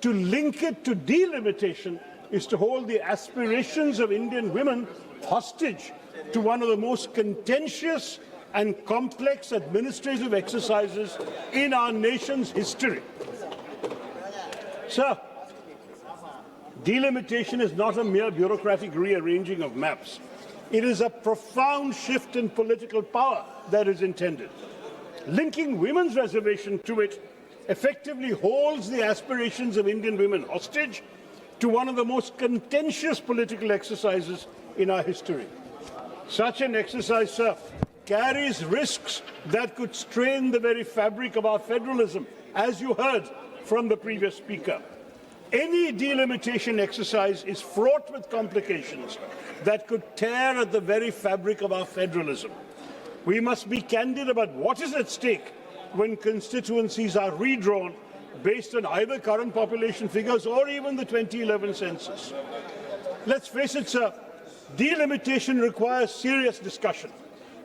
To link it to delimitation is to hold the aspirations of Indian women hostage to one of the most contentious and complex administrative exercises in our nation's history. Sir, delimitation is not a mere bureaucratic rearranging of maps. It is a profound shift in political power that is intended. Linking women's reservation to it effectively holds the aspirations of Indian women hostage to one of the most contentious political exercises in our history. Such an exercise, sir, carries risks that could strain the very fabric of our federalism, as you heard from the previous speaker. Any delimitation exercise is fraught with complications that could tear at the very fabric of our federalism. We must be candid about what is at stake when constituencies are redrawn based on either current population figures or even the 2011 census. Let's face it, sir, delimitation requires serious discussion.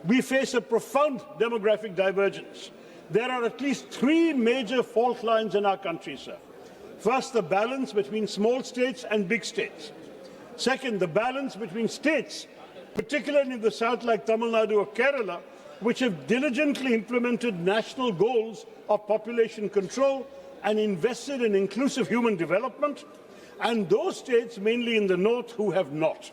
We face a profound demographic divergence. There are at least three major fault lines in our country, sir. First, the balance between small states and big states. Second, the balance between states, particularly in the south like Tamil Nadu or Kerala, which have diligently implemented national goals of population control and invested in inclusive human development, and those states, mainly in the north, who have not.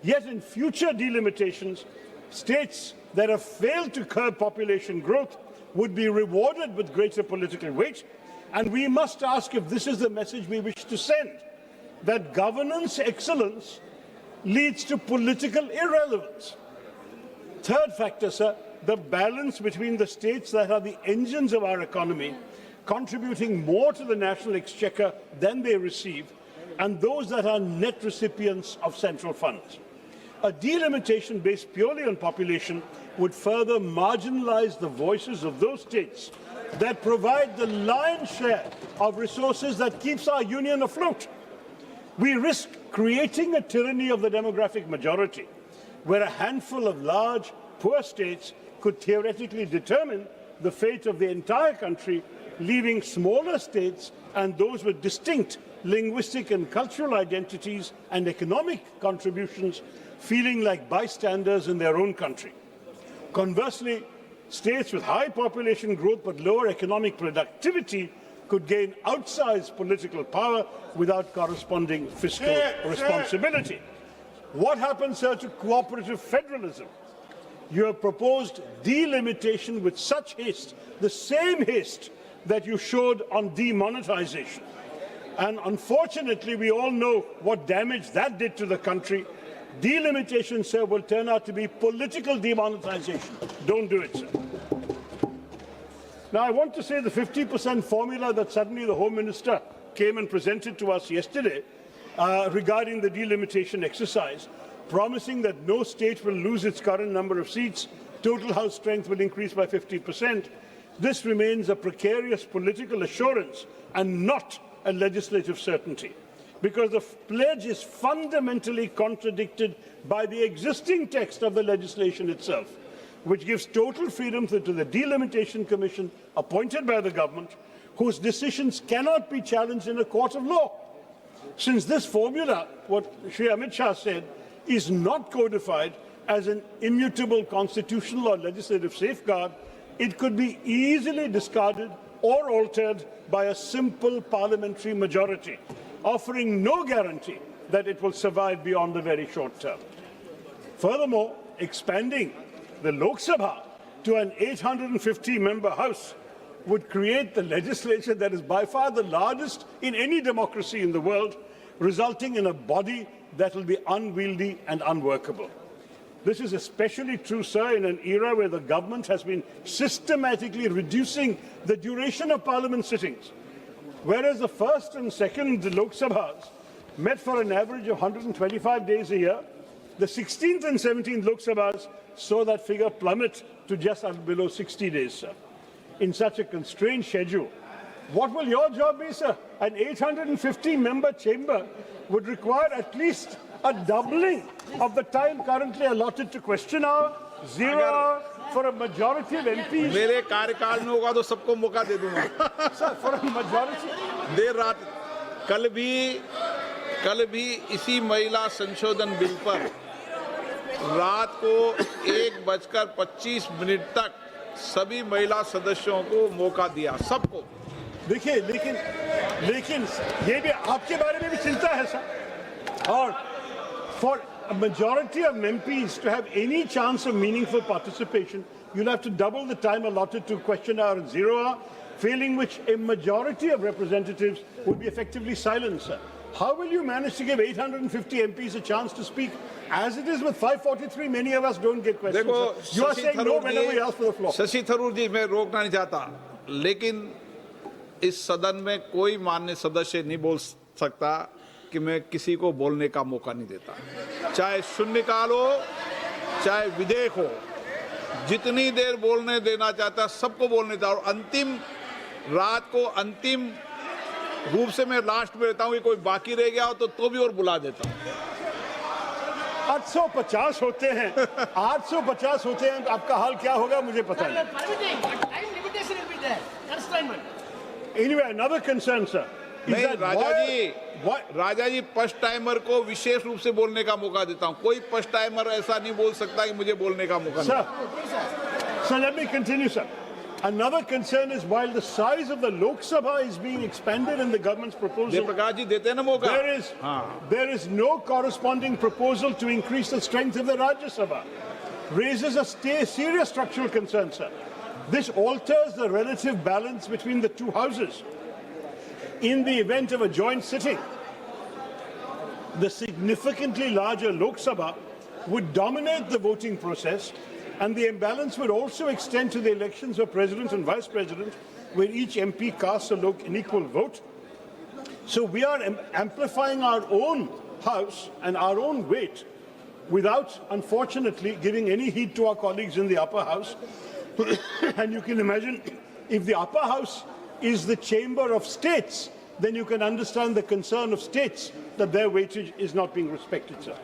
Yet in future delimitations, states that have failed to curb population growth would be rewarded with greater political weight, and we must ask if this is the message we wish to send, that governance excellence leads to political irrelevance. Third factor, sir, the balance between the states that are the engines of our economy, contributing more to the national exchequer than they receive, and those that are net recipients of central funds. A delimitation based purely on population would further marginalize the voices of those states that provide the lion's share of resources that keeps our union afloat. We risk creating a tyranny of the demographic majority, where a handful of large, poor states could theoretically determine the fate of the entire country, leaving smaller states and those with distinct linguistic and cultural identities and economic contributions feeling like bystanders in their own country. Conversely, states with high population growth but lower economic productivity could gain outsized political power without corresponding fiscal responsibility. What happens, sir, to cooperative federalism? You have proposed delimitation with such haste, the same haste that you showed on demonetization. And unfortunately, we all know what damage that did to the country. Delimitation, sir, will turn out to be political demonetization. Don't do it, sir. Now, I want to say the 50% formula that suddenly the Home Minister came and presented to us yesterday regarding the delimitation exercise, promising that no state will lose its current number of seats, total House strength will increase by 50%. This remains a precarious political assurance and not a legislative certainty, because the pledge is fundamentally contradicted by the existing text of the legislation itself, which gives total freedom to the Delimitation Commission appointed by the government, whose decisions cannot be challenged in a court of law. Since this formula, what Shri Amit Shah said, is not codified as an immutable constitutional or legislative safeguard, it could be easily discarded or altered by a simple parliamentary majority, offering no guarantee that it will survive beyond the very short term. Furthermore, expanding the Lok Sabha to an 850-member House would create the legislature that is by far the largest in any democracy in the world, resulting in a body that will be unwieldy and unworkable. This is especially true, sir, in an era where the government has been systematically reducing the duration of parliament sittings. Whereas the first and second Lok Sabhas met for an average of 125 days a year, the 16th and 17th Lok Sabhas saw that figure plummet to just below 60 days, sir. In such a constrained schedule, what will your job be, sir? An 850-member chamber would require at least a doubling of the time currently allotted to question hour, 0 hour, for a majority of MPs. मेरे कार्यकाल में होगा तो सबको मौका दे दूंगा. Sir, for a majority. देर रात कल भी इसी महिला संशोधन बिल पर रात को 1:25 तक सभी महिला सदस्यों को मौका दिया, सबको। देखिए, लेकिन ये भी आपके बारे में भी चिंता है सर। और for a majority of MPs to have any chance of meaningful participation, you'll have to double the time allotted to question hour and zero hour, failing which a majority of representatives would be effectively silenced, sir. How will you manage to give 850 MPs a chance to speak? As it is with 543, many of us don't get questions. देखो, You are saying no whenever we ask for the floor. Shashi Tharoor जी, मैं रोकना नहीं चाहता, लेकिन इस सदन में कोई माननीय सदस्य नहीं बोल सकता कि मैं किसी को बोलने का मौका नहीं देता, चाहे शून्यकाल हो चाहे विधेयक हो। जितनी देर बोलने देना चाहता सबको बोलने देता, और अंतिम रात को अंतिम रूप से मैं लास्ट में रहता हूँ कि कोई बाकी रह गया हो तो भी और बुला देता हूँ। 850 होते हैं, 850 होते हैं, आपका हाल क्या होगा मुझे पता नहीं। Anyway, another concern, sir. नहीं, राजा जी फर्स्ट टाइमर को विशेष रूप से बोलने का मौका देता हूं। कोई फर्स्ट टाइमर ऐसा नहीं बोल सकता कि मुझे बोलने का मौका नहीं। Sir, let me continue, sir. Another concern is while the size of the Lok Sabha is being expanded in the government's proposal, Prakash ji देते हैं ना मौका। there is no corresponding proposal to increase the strength of the Rajya Sabha. Raises a serious structural concern, sir. This alters the relative balance between the two houses. In the event of a joint sitting, the significantly larger Lok Sabha would dominate the voting process, and the imbalance would also extend to the elections of president and vice president, where each MP casts an equal vote. So we are amplifying our own house and our own weight without, unfortunately, giving any heed to our colleagues in the upper house. And you can imagine, if the upper house is the chamber of states, then you can understand the concern of states that their weightage is not being respected, sir.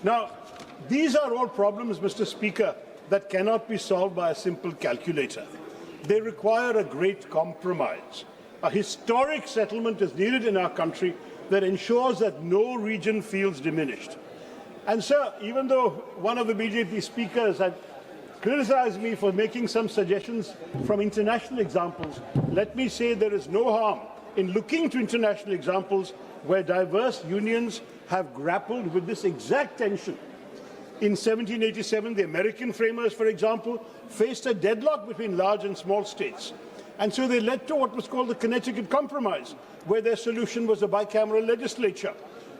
Now, these are all problems, Mr. Speaker, that cannot be solved by a simple calculator. They require a great compromise. A historic settlement is needed in our country that ensures that no region feels diminished. And, sir, even though one of the BJP speakers had criticized me for making some suggestions from international examples, let me say there is no harm in looking to international examples where diverse unions have grappled with this exact tension. In 1787, the American framers, for example, faced a deadlock between large and small states. And so they led to what was called the Connecticut Compromise, where their solution was a bicameral legislature,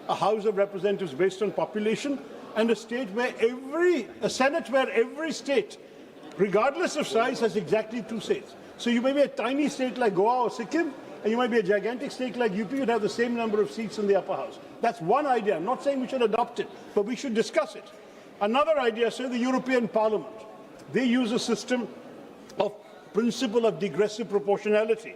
a House of Representatives based on population, and a Senate where every state, regardless of size, has exactly 2 seats. So you may be a tiny state like Goa or Sikkim, and you might be a gigantic state like UP, you'd have the same number of seats in the upper house. That's one idea. I'm not saying we should adopt it, but we should discuss it. Another idea, say the European Parliament. They use a system of principle of digressive proportionality,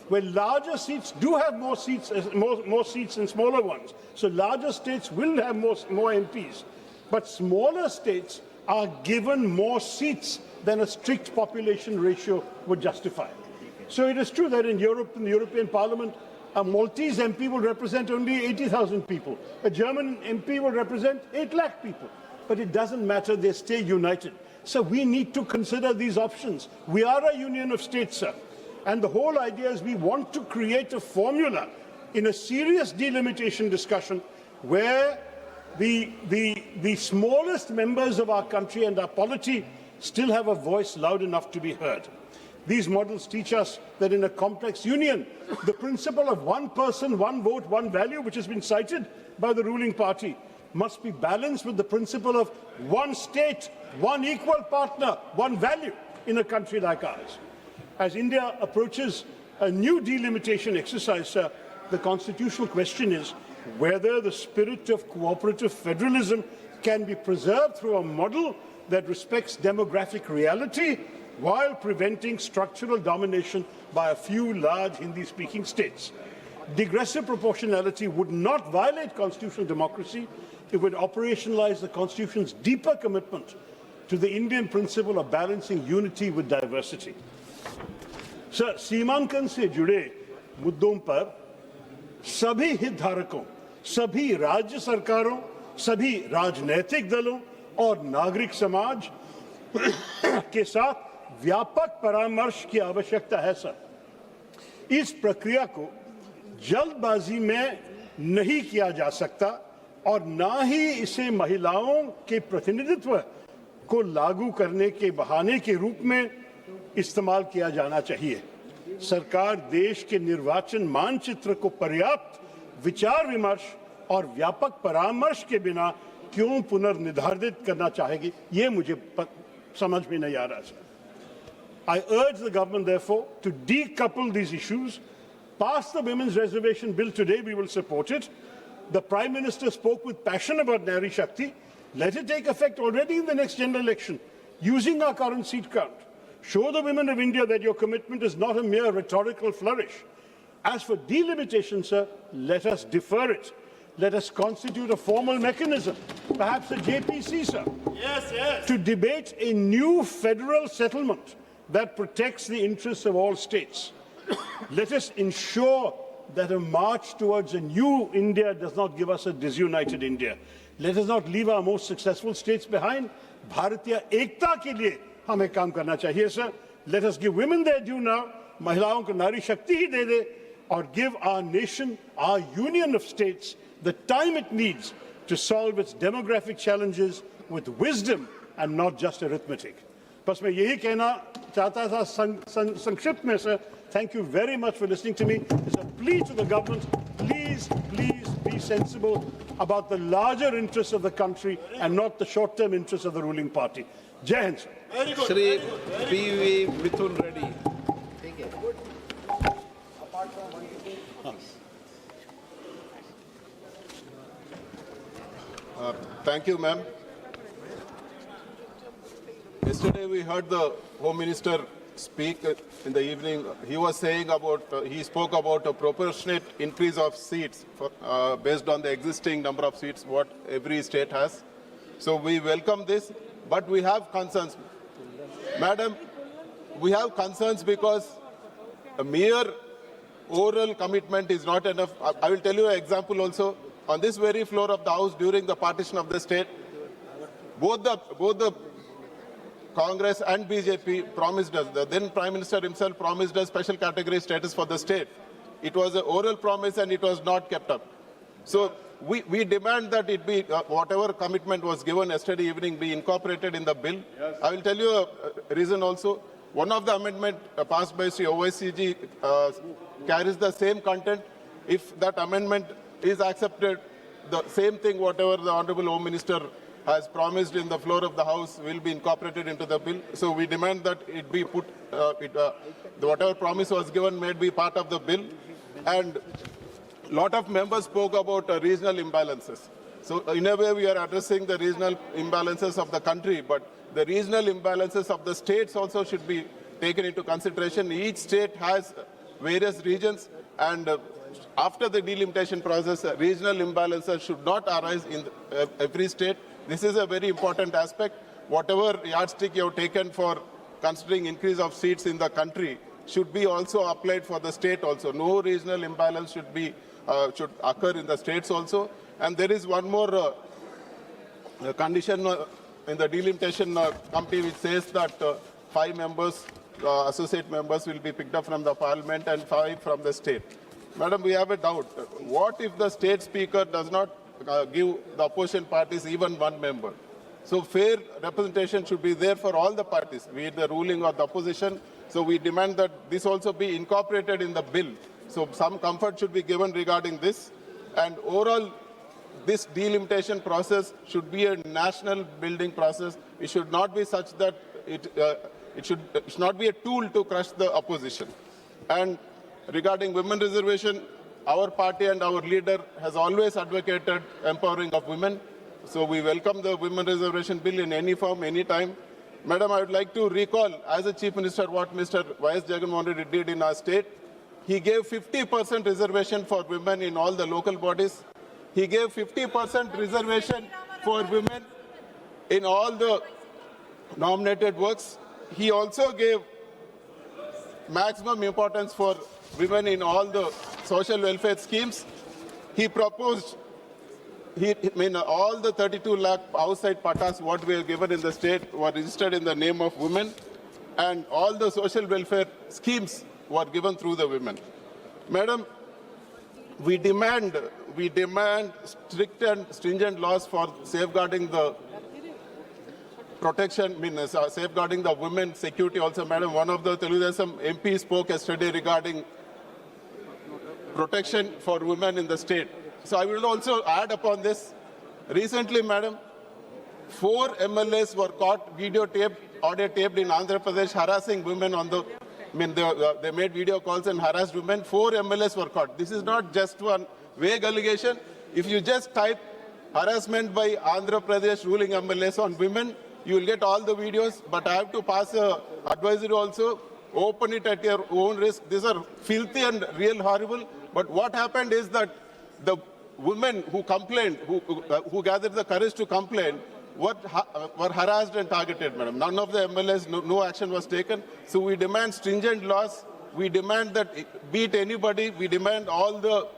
where larger seats do have more seats than smaller ones. So larger states will have more MPs, but smaller states are given more seats than a strict population ratio would justify. So it is true that in Europe, in the European Parliament, a Maltese MP will represent only 80,000 people. A German MP will represent 8 lakh people. But it doesn't matter, they stay united. So we need to consider these options. We are a union of states, sir. And the whole idea is we want to create a formula in a serious delimitation discussion where the smallest members of our country and our polity still have a voice loud enough to be heard. These models teach us that in a complex union, the principle of one person, one vote, one value, which has been cited by the ruling party, must be balanced with the principle of one state, one equal partner, one value in a country like ours. As India approaches a new delimitation exercise, sir, the constitutional question is whether the spirit of cooperative federalism can be preserved through a model that respects demographic reality while preventing structural domination by a few large Hindi-speaking states. Digressive proportionality would not violate constitutional democracy. It would operationalize the Constitution's deeper commitment to the Indian principle of balancing unity with diversity. Sir, सीमांकन से जुड़े मुद्दों पर सभी हितधारकों, सभी राज्य सरकारों, सभी राजनीतिक दलों और नागरिक समाज के साथ व्यापक परामर्श की आवश्यकता है सर। इस प्रक्रिया को जल्दबाजी में नहीं किया जा सकता और ना ही इसे महिलाओं के प्रतिनिधित्व को लागू करने के बहाने के रूप में इस्तेमाल किया जाना चाहिए। सरकार देश के निर्वाचन मानचित्र को पर्याप्त विचार विमर्श और व्यापक परामर्श के बिना क्यों पुनर्निर्धारित करना चाहेगी, ये मुझे समझ में नहीं आ रहा sir. I urge the government, therefore, to decouple these issues. Pass the Women's Reservation Bill today, we will support it. The Prime Minister spoke with passion about Nari Shakti. Let it take effect already in the next general election, using our current seat count. Show the women of India that your commitment is not a mere rhetorical flourish. As for delimitation, sir, let us defer it. Let us constitute a formal mechanism, perhaps a JPC, sir, to debate a new federal settlement that protects the interests of all states. Let us ensure that a march towards a new India does not give us a disunited India. Let us not leave our most successful states behind. Bharatiya Ekta ke liye हमें काम करना चाहिए sir. Let us give women their due now. महिलाओं को नारी शक्ति ही दे दे और give our nation, our union of states, the time it needs to solve its demographic challenges with wisdom and not just arithmetic. बस मैं यही कहना चाहता था संक्षिप्त में sir. Thank you very much for listening to me. It's a plea to the government. Please be sensible about the larger interests of the country and not the short-term interests of the ruling party. Jai Hind, sir. Shri P.V. Mithun Reddy. Thank you, ma'am. Yesterday we heard the Home Minister speak in the evening. He was saying about, he spoke about a proportionate increase of seats for, based on the existing number of seats what every state has. So we welcome this, but we have concerns. Madam, we have concerns because a mere oral commitment is not enough. I will tell you an example also. On this very floor of the House during the partition of the state, both the Congress and BJP promised us, the then Prime Minister himself promised us special category status for the state. It was an oral promise and it was not kept up. So we demand that it be, whatever commitment was given yesterday evening be incorporated in the bill. Yes. I will tell you a reason also. One of the amendment passed by Sri OICG carries the same content. If that amendment is accepted, the same thing whatever the Honorable Home Minister has promised in the floor of the House will be incorporated into the bill. So we demand that it be put, whatever promise was given may be part of the bill. And a lot of members spoke about regional imbalances. So in a way we are addressing the regional imbalances of the country, but the regional imbalances of the states also should be taken into consideration. Each state has various regions, and after the delimitation process, regional imbalances should not arise in every state. This is a very important aspect. Whatever yardstick you have taken for considering increase of seats in the country should be also applied for the state also. No regional imbalance should be should occur in the states also. And there is one more condition in the delimitation committee which says that 5 members, associate members will be picked up from the parliament and 5 from the state. Madam, we have a doubt. What if the state speaker does not give the opposition parties even 1 member? So fair representation should be there for all the parties, be it the ruling or the opposition. So we demand that this also be incorporated in the bill. So some comfort should be given regarding this. And overall, this delimitation process should be a national building process. It should not be such that it should not be a tool to crush the opposition. And regarding women reservation, our party and our leader has always advocated empowering of women. So we welcome the women reservation bill in any form, any time. Madam, I would like to recall as a Chief Minister what Mr. Y.S. Jagannath Reddy did in our state. He gave 50% reservation for women in all the local bodies. He gave 50% reservation for women in all the nominated works. He also gave maximum importance for women in all the social welfare schemes. He proposed, all the 32 lakh outside patas what we have given in the state were registered in the name of women, and all the social welfare schemes were given through the women. Madam, we demand strict and stringent laws for safeguarding the protection, safeguarding the women's security also. Madam, one of the Teludesam MP spoke yesterday regarding protection for women in the state. So I will also add upon this. Recently, Madam, 4 MLAs were caught videotaped, audio taped in Andhra Pradesh harassing women on the, they made video calls and harassed women. 4 MLAs were caught. This is not just one vague allegation. If you just type harassment by Andhra Pradesh ruling MLAs on women, you will get all the videos, but I have to pass a advisory also. Open it at your own risk. These are filthy and real horrible. But what happened is that the women who complained, who gathered the courage to complain, were harassed and targeted, madam. None of the MLAs, no action was taken. So we demand stringent laws. We demand that, be it anybody, we demand all the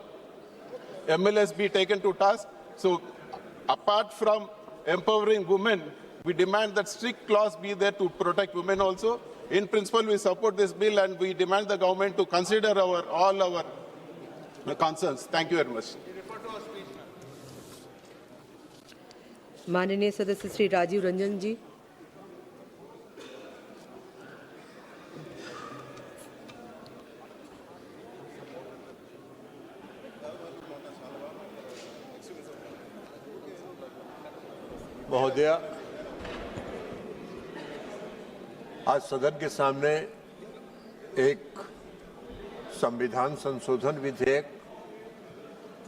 MLAs be taken to task. So apart from empowering women, we demand that strict laws be there to protect women also. In principle, we support this bill and we demand the government to consider all our concerns. Thank you very much. माननीय सदस्य श्री राजीव रंजन जी। महोदय, आज सदन के सामने एक संविधान संशोधन विधेयक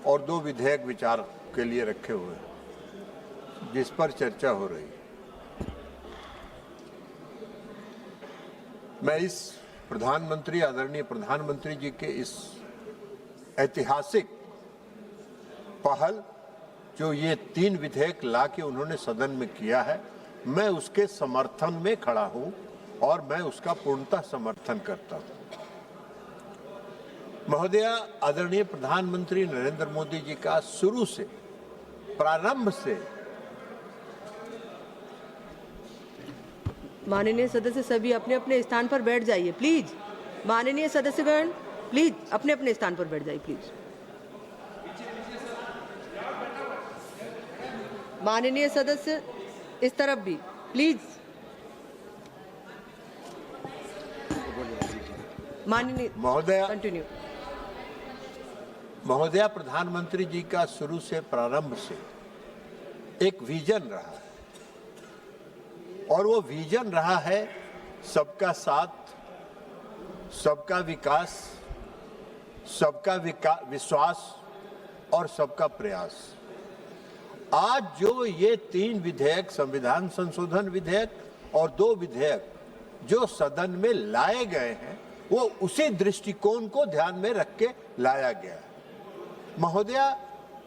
और 2 विधेयक विचार के लिए रखे हुए हैं, जिस पर चर्चा हो रही है। मैं इस प्रधानमंत्री, आदरणीय प्रधानमंत्री जी के इस ऐतिहासिक पहल, जो ये 3 विधेयक ला के उन्होंने सदन में किया है, मैं उसके समर्थन में खड़ा हूं और मैं उसका पूर्णतः समर्थन करता हूं। महोदय, आदरणीय प्रधानमंत्री नरेंद्र मोदी जी का शुरू से, प्रारंभ से, माननीय सदस्य सभी अपने अपने स्थान पर बैठ जाइए प्लीज। माननीय सदस्यगण प्लीज अपने अपने स्थान पर बैठ जाइए प्लीज। माननीय सदस्य इस तरफ भी प्लीज। माननीय महोदय, कंटिन्यू। महोदय, प्रधानमंत्री जी का शुरू से, प्रारंभ से एक विजन रहा है और वो विजन रहा है सबका साथ, सबका विकास, सबका विश्वास और सबका प्रयास। आज जो ये 3 विधेयक, संविधान संशोधन विधेयक और 2 विधेयक जो सदन में लाए गए हैं, वो उसी दृष्टिकोण को ध्यान में रख के लाया गया है। महोदय,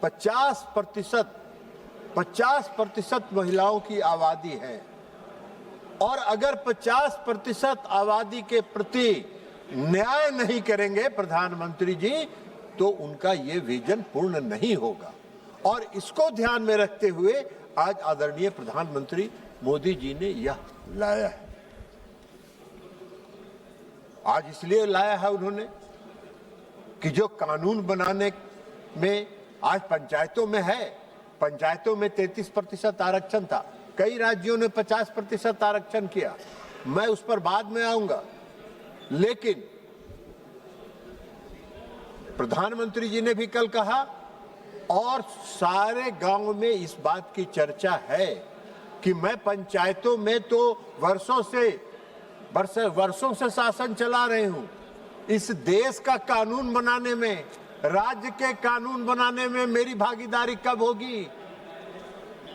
50% महिलाओं की आबादी है और अगर 50% आबादी के प्रति न्याय नहीं करेंगे प्रधानमंत्री जी, तो उनका ये विजन पूर्ण नहीं होगा। और इसको ध्यान में रखते हुए आज आदरणीय प्रधानमंत्री मोदी जी ने यह लाया है। आज इसलिए लाया है उन्होंने कि जो कानून बनाने में आज पंचायतों में है, पंचायतों में 33% आरक्षण था, कई राज्यों ने 50% आरक्षण किया, मैं उस पर बाद में आऊंगा। लेकिन प्रधानमंत्री जी ने भी कल कहा और सारे गांव में इस बात की चर्चा है कि मैं पंचायतों में तो वर्षों से शासन चला रही हूं। इस देश का कानून बनाने में, राज्य के कानून बनाने में मेरी भागीदारी कब होगी?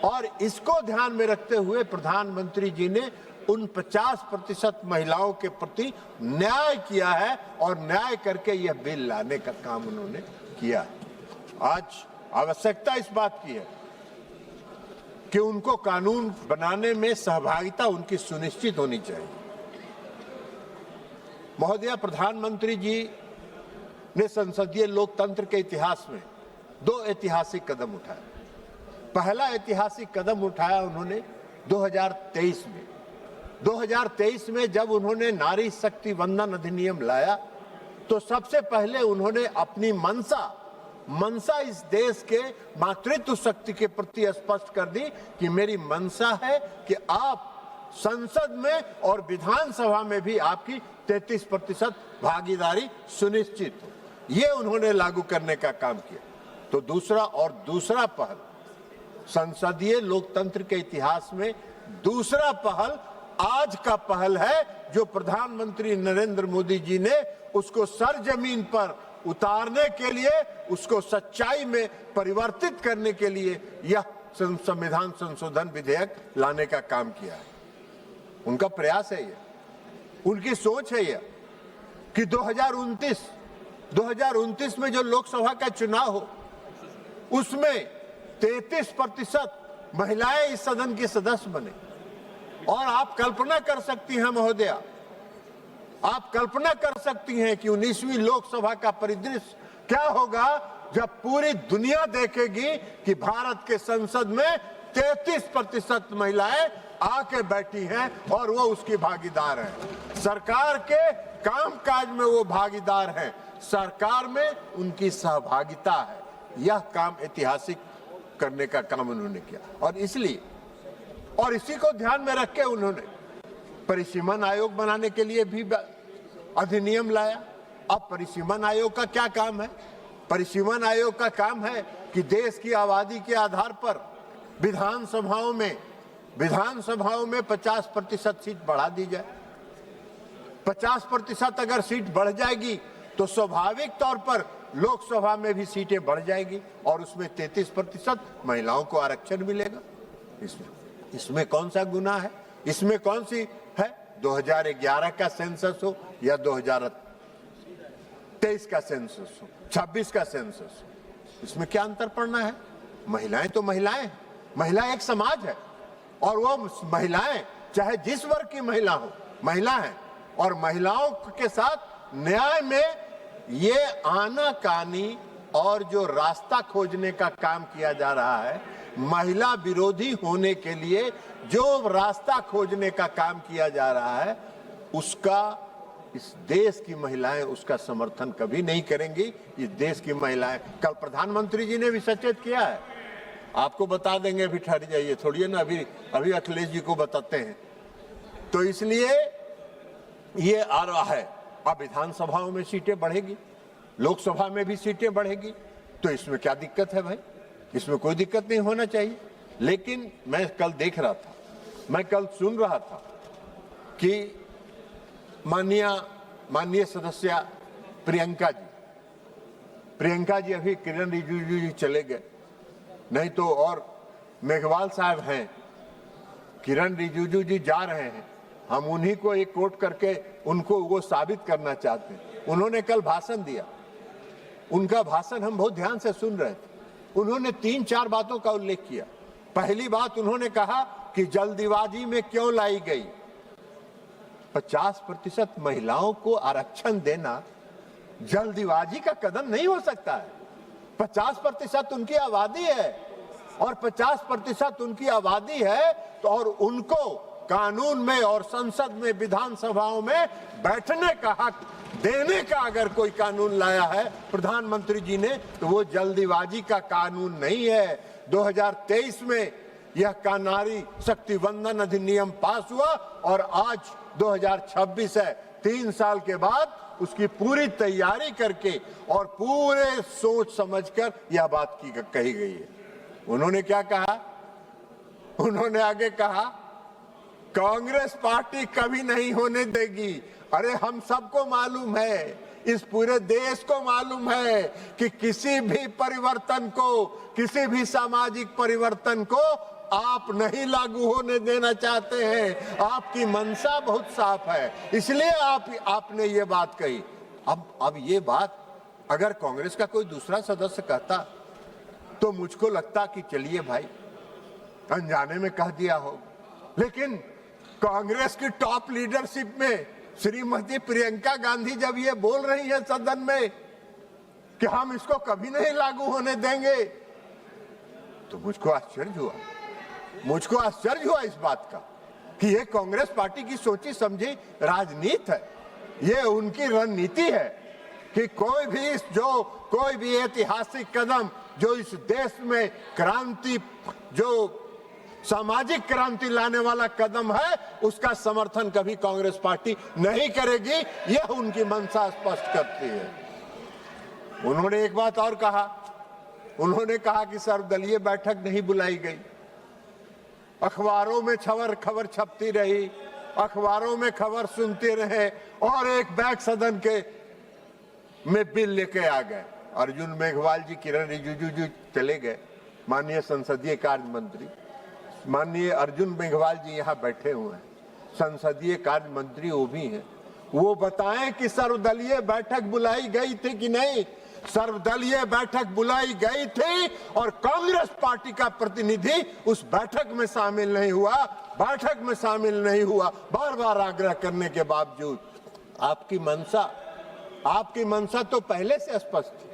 और इसको ध्यान में रखते हुए प्रधानमंत्री जी ने उन 50% महिलाओं के प्रति न्याय किया है और न्याय करके यह बिल लाने का काम उन्होंने किया। आज आवश्यकता इस बात की है कि उनको कानून बनाने में सहभागिता उनकी सुनिश्चित होनी चाहिए। महोदय, प्रधानमंत्री जी ने संसदीय लोकतंत्र के इतिहास में दो ऐतिहासिक कदम उठाए। पहला ऐतिहासिक कदम उठाया उन्होंने 2023 में। 2023 में जब उन्होंने नारी शक्ति वंदन अधिनियम लाया तो सबसे पहले उन्होंने अपनी मनसा इस देश के मातृत्व शक्ति के प्रति स्पष्ट कर दी कि मेरी मनसा है कि आप संसद में और विधानसभा में भी आपकी 33% भागीदारी सुनिश्चित हो। ये उन्होंने लागू करने का काम किया। तो दूसरा पहल संसदीय लोकतंत्र के इतिहास में दूसरा पहल आज का पहल है जो प्रधानमंत्री नरेंद्र मोदी जी ने उसको सरजमीन पर उतारने के लिए, उसको सच्चाई में परिवर्तित करने के लिए यह संविधान संशोधन विधेयक लाने का काम किया है। उनका प्रयास है ये, उनकी सोच है ये कि 2029 में जो लोकसभा का चुनाव हो उसमें 33% महिलाएं इस सदन के सदस्य बने। और आप कल्पना कर सकती हैं महोदया, आप कल्पना कर सकती हैं कि 19वीं लोकसभा का परिदृश्य क्या होगा जब पूरी दुनिया देखेगी कि भारत के संसद में 33% महिलाएं आके बैठी हैं और वो उसकी भागीदार हैं। सरकार के कामकाज में वो भागीदार हैं, सरकार में उनकी सहभागिता है। यह काम ऐतिहासिक करने का काम उन्होंने किया और इसी को ध्यान में रख के उन्होंने परिसीमन आयोग बनाने के लिए भी अधिनियम लाया। अब परिसीमन आयोग का क्या काम है? परिसीमन आयोग का काम है कि देश की आबादी के आधार पर विधानसभाओं में 50% सीट बढ़ा दी जाए। 50% अगर सीट बढ़ जाएगी तो स्वाभाविक तौर पर लोकसभा में भी सीटें बढ़ जाएगी और उसमें 33% महिलाओं को आरक्षण मिलेगा। इसमें कौन सा गुनाह है? इसमें कौन सी है? 2011 का सेंसस हो या 2023 का सेंसस हो, 26 का सेंसस हो, इसमें क्या अंतर पड़ना है? महिलाएं तो महिलाएं, महिला एक समाज है और वो महिलाएं चाहे जिस वर्ग की महिला हो, महिला है। और महिलाओं के साथ न्याय में ये आनाकानी और जो रास्ता खोजने का काम किया जा रहा है, महिला विरोधी होने के लिए जो रास्ता खोजने का काम किया जा रहा है, उसका इस देश की महिलाएं उसका समर्थन कभी नहीं करेंगी। इस देश की महिलाएं, कल प्रधानमंत्री जी ने भी सचेत किया है, आपको बता देंगे, अभी ठहर जाइए थोड़ी ना, अभी अखिलेश जी को बताते हैं। तो इसलिए ये आ रहा है, अब विधानसभाओं में सीटें बढ़ेगी, लोकसभा में भी सीटें बढ़ेगी, तो इसमें क्या दिक्कत है भाई? इसमें कोई दिक्कत नहीं होना चाहिए। लेकिन मैं कल देख रहा था, मैं कल सुन रहा था कि माननीय सदस्य प्रियंका जी अभी किरण रिजिजू जी चले गए, नहीं तो और मेघवाल साहब हैं, किरण रिजिजू जी जा रहे हैं, हम उन्हीं को एक कोट करके उनको वो साबित करना चाहते हैं। उन्होंने कल भाषण दिया, उनका भाषण हम बहुत ध्यान से सुन रहे थे। उन्होंने 3-4 बातों का उल्लेख किया। पहली बात उन्होंने कहा कि जल्दीबाजी में क्यों लाई गई। 50% महिलाओं को आरक्षण देना जल्दीबाजी का कदम नहीं हो सकता है। 50% उनकी आबादी है और 50% उनकी आबादी है तो और उनको कानून में और संसद में, विधानसभाओं में बैठने का हक देने का अगर कोई कानून लाया है प्रधानमंत्री जी ने, तो वो जल्दीबाजी का कानून नहीं है। 2023 में यह का नारी शक्ति वंदन अधिनियम पास हुआ और आज 2026 है। 3 साल के बाद उसकी पूरी तैयारी करके और पूरे सोच समझकर यह बात कही गई है। उन्होंने क्या कहा? उन्होंने आगे कहा कांग्रेस पार्टी कभी नहीं होने देगी। अरे हम सबको मालूम है, इस पूरे देश को मालूम है कि किसी भी परिवर्तन को, किसी भी सामाजिक परिवर्तन को आप नहीं लागू होने देना चाहते हैं। आपकी मंशा बहुत साफ है, इसलिए आपने ये बात कही। अब ये बात अगर कांग्रेस का कोई दूसरा सदस्य कहता तो मुझको लगता कि चलिए भाई अनजाने में कह दिया हो, लेकिन कांग्रेस की टॉप लीडरशिप में श्रीमती प्रियंका गांधी जब ये बोल रही है सदन में कि हम इसको कभी नहीं लागू होने देंगे। तो मुझको आश्चर्य हुआ इस बात का कि ये कांग्रेस पार्टी की सोची समझी राजनीति है, ये उनकी रणनीति है कि कोई भी ऐतिहासिक कदम जो इस देश में क्रांति, जो सामाजिक क्रांति लाने वाला कदम है, उसका समर्थन कभी कांग्रेस पार्टी नहीं करेगी। यह उनकी मंशा स्पष्ट करती है। उन्होंने एक बात और कहा, उन्होंने कहा कि सर्वदलीय बैठक नहीं बुलाई गई। अखबारों में खबर छपती रही, अखबारों में खबर सुनते रहे और एक बैक सदन के में बिल लेके आ गए। अर्जुन मेघवाल जी, किरण रिजिजू जी चले गए, माननीय संसदीय कार्य मंत्री, माननीय अर्जुन मेघवाल जी यहाँ बैठे हुए हैं, संसदीय कार्य मंत्री वो भी हैं। वो बताएं कि सर्वदलीय बैठक बुलाई गई थी कि नहीं। सर्वदलीय बैठक बुलाई गई थी और कांग्रेस पार्टी का प्रतिनिधि उस बैठक में शामिल नहीं हुआ, बैठक में शामिल नहीं हुआ, बार बार आग्रह करने के बावजूद। आपकी मंशा तो पहले से स्पष्ट थी,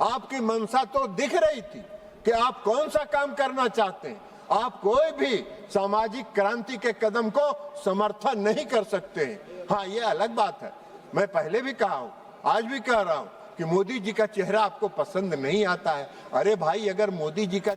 आपकी मंशा तो दिख रही थी कि आप कौन सा काम करना चाहते हैं। आप कोई भी सामाजिक क्रांति के कदम को समर्थन नहीं कर सकते हैं। हाँ, ये अलग बात है, मैं पहले भी कहा हूं, आज भी कह रहा हूं कि मोदी जी का चेहरा आपको पसंद नहीं आता है। अरे भाई, अगर मोदी जी का